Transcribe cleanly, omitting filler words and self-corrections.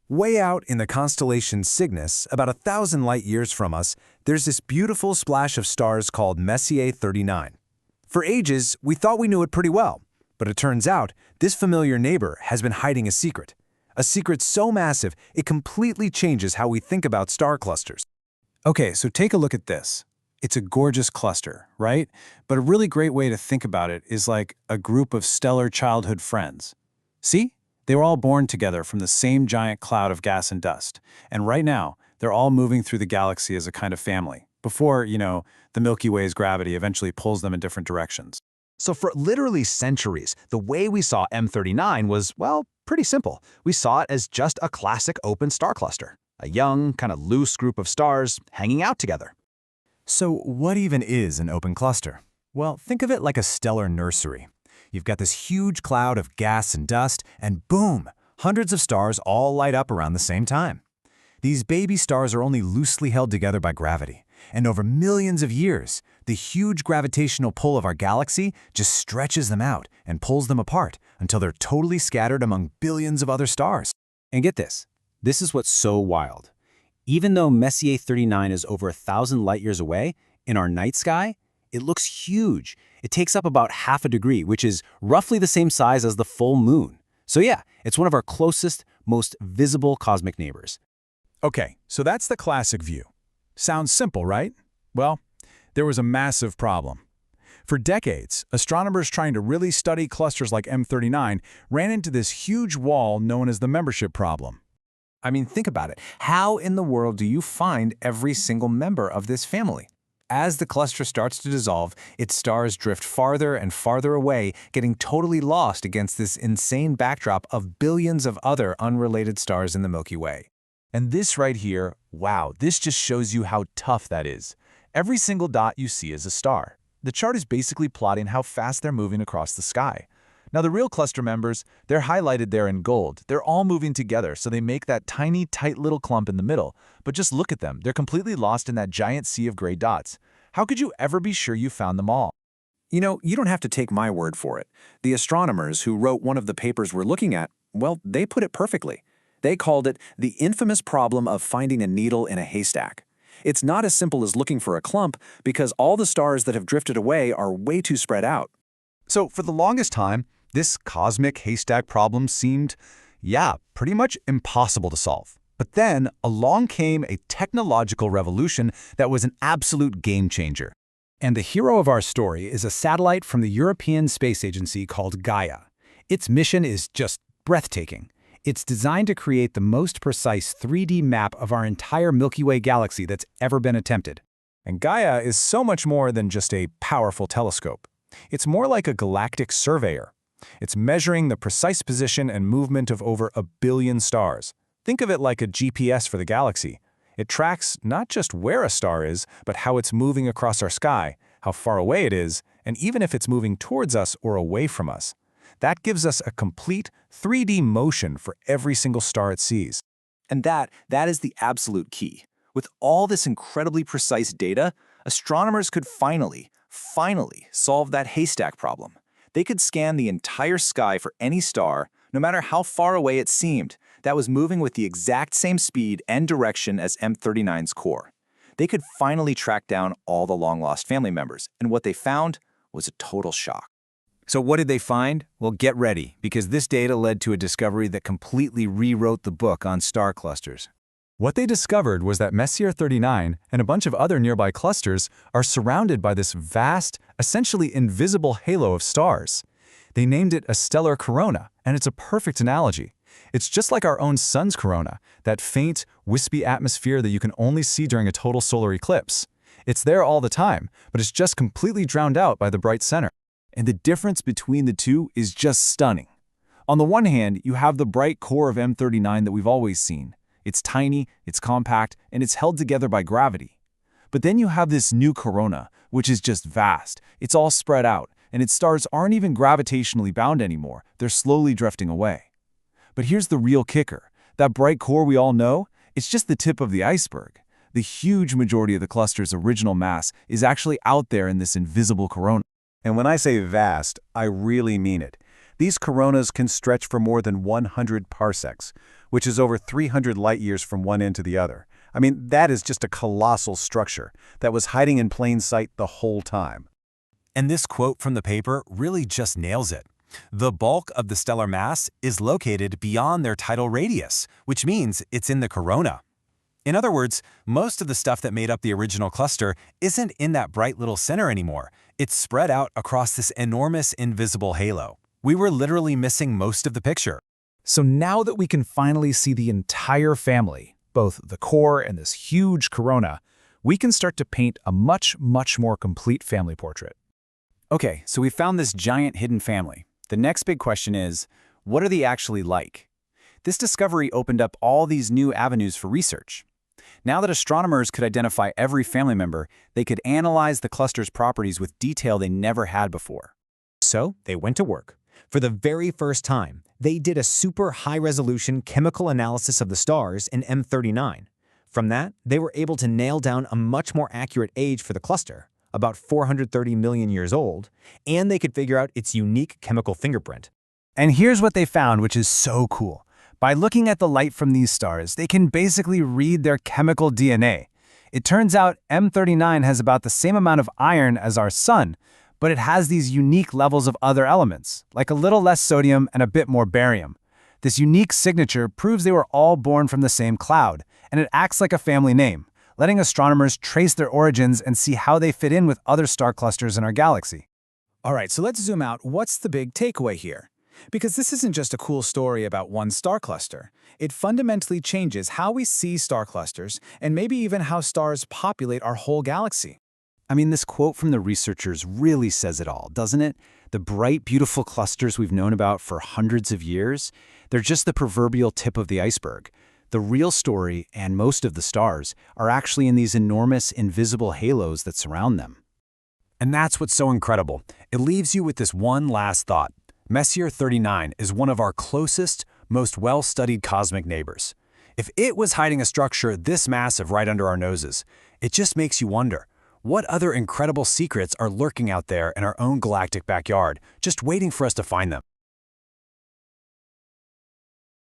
Way out in the constellation Cygnus, about 1,000 light-years from us, there's this beautiful splash of stars called Messier 39. For ages, we thought we knew it pretty well, but it turns out this familiar neighbor has been hiding a secret so massive it completely changes how we think about star clusters. Okay, so take a look at this. It's a gorgeous cluster, right? But a really great way to think about it is like a group of stellar childhood friends. See? They were all born together from the same giant cloud of gas and dust. And right now, they're all moving through the galaxy as a kind of family, before, the Milky Way's gravity eventually pulls them in different directions. So for literally centuries, the way we saw M39 was, well, pretty simple. We saw it as just a classic open star cluster, a young, kind of loose group of stars hanging out together. So what even is an open cluster? Well, think of it like a stellar nursery. You've got this huge cloud of gas and dust, and boom, hundreds of stars all light up around the same time. These baby stars are only loosely held together by gravity, and over millions of years, the huge gravitational pull of our galaxy just stretches them out and pulls them apart until they're totally scattered among billions of other stars. And get this is what's so wild. Even though Messier 39 is over 1,000 light-years away, in our night sky, it looks huge. It takes up about half a degree, which is roughly the same size as the full moon. So yeah, it's one of our closest, most visible cosmic neighbors. Okay, so that's the classic view. Sounds simple, right? Well, there was a massive problem. For decades, astronomers trying to really study clusters like M39 ran into this huge wall known as the membership problem. I mean, think about it. How in the world do you find every single member of this family? As the cluster starts to dissolve, its stars drift farther and farther away, getting totally lost against this insane backdrop of billions of other unrelated stars in the Milky Way. And this right here, wow, this just shows you how tough that is. Every single dot you see is a star. The chart is basically plotting how fast they're moving across the sky. Now the real cluster members, they're highlighted there in gold. They're all moving together, so they make that tiny, tight little clump in the middle. But just look at them. They're completely lost in that giant sea of gray dots. How could you ever be sure you found them all? You don't have to take my word for it. The astronomers who wrote one of the papers we're looking at, well, they put it perfectly. They called it the infamous problem of finding a needle in a haystack. It's not as simple as looking for a clump because all the stars that have drifted away are way too spread out. So for the longest time, this cosmic haystack problem seemed, pretty much impossible to solve. But then along came a technological revolution that was an absolute game changer. And the hero of our story is a satellite from the European Space Agency called Gaia. Its mission is just breathtaking. It's designed to create the most precise 3D map of our entire Milky Way galaxy that's ever been attempted. And Gaia is so much more than just a powerful telescope. It's more like a galactic surveyor. It's measuring the precise position and movement of over 1 billion stars. Think of it like a GPS for the galaxy. It tracks not just where a star is, but how it's moving across our sky, how far away it is, and even if it's moving towards us or away from us. That gives us a complete 3D motion for every single star it sees. And that is the absolute key. With all this incredibly precise data, astronomers could finally solve that haystack problem. They could scan the entire sky for any star, no matter how far away it seemed, that was moving with the exact same speed and direction as M39's core. They could finally track down all the long-lost family members, and what they found was a total shock. So what did they find? Well, get ready, because this data led to a discovery that completely rewrote the book on star clusters. What they discovered was that Messier 39 and a bunch of other nearby clusters are surrounded by this vast, essentially invisible halo of stars. They named it a stellar corona, and it's a perfect analogy. It's just like our own sun's corona, that faint, wispy atmosphere that you can only see during a total solar eclipse. It's there all the time, but it's just completely drowned out by the bright center. And the difference between the two is just stunning. On the one hand, you have the bright core of M39 that we've always seen. It's tiny, it's compact, and it's held together by gravity. But then you have this new corona, which is just vast. It's all spread out, and its stars aren't even gravitationally bound anymore. They're slowly drifting away. But here's the real kicker. That bright core we all know, it's just the tip of the iceberg. The huge majority of the cluster's original mass is actually out there in this invisible corona. And when I say vast, I really mean it. These coronas can stretch for more than 100 parsecs, which is over 300 light-years from one end to the other. I mean, that is just a colossal structure that was hiding in plain sight the whole time. And this quote from the paper really just nails it. The bulk of the stellar mass is located beyond their tidal radius, which means it's in the corona. In other words, most of the stuff that made up the original cluster isn't in that bright little center anymore. It's spread out across this enormous invisible halo. We were literally missing most of the picture. So now that we can finally see the entire family, both the core and this huge corona, we can start to paint a much more complete family portrait. Okay, so we found this giant hidden family. The next big question is, what are they actually like? This discovery opened up all these new avenues for research. Now that astronomers could identify every family member, they could analyze the cluster's properties with detail they never had before. So they went to work. For the very first time, they did a super high-resolution chemical analysis of the stars in M39. From that, they were able to nail down a much more accurate age for the cluster, about 430 million years old, and they could figure out its unique chemical fingerprint. And here's what they found, which is so cool. By looking at the light from these stars, they can basically read their chemical DNA. It turns out M39 has about the same amount of iron as our Sun, but it has these unique levels of other elements, like a little less sodium and a bit more barium. This unique signature proves they were all born from the same cloud, and it acts like a family name, letting astronomers trace their origins and see how they fit in with other star clusters in our galaxy. All right, so let's zoom out. What's the big takeaway here? Because this isn't just a cool story about one star cluster. It fundamentally changes how we see star clusters and maybe even how stars populate our whole galaxy. I mean, this quote from the researchers really says it all, doesn't it? The bright, beautiful clusters we've known about for hundreds of years, they're just the proverbial tip of the iceberg. The real story, and most of the stars, are actually in these enormous, invisible halos that surround them. And that's what's so incredible. It leaves you with this one last thought. Messier 39 is one of our closest, most well-studied cosmic neighbors. If it was hiding a structure this massive right under our noses, it just makes you wonder, what other incredible secrets are lurking out there in our own galactic backyard, just waiting for us to find them?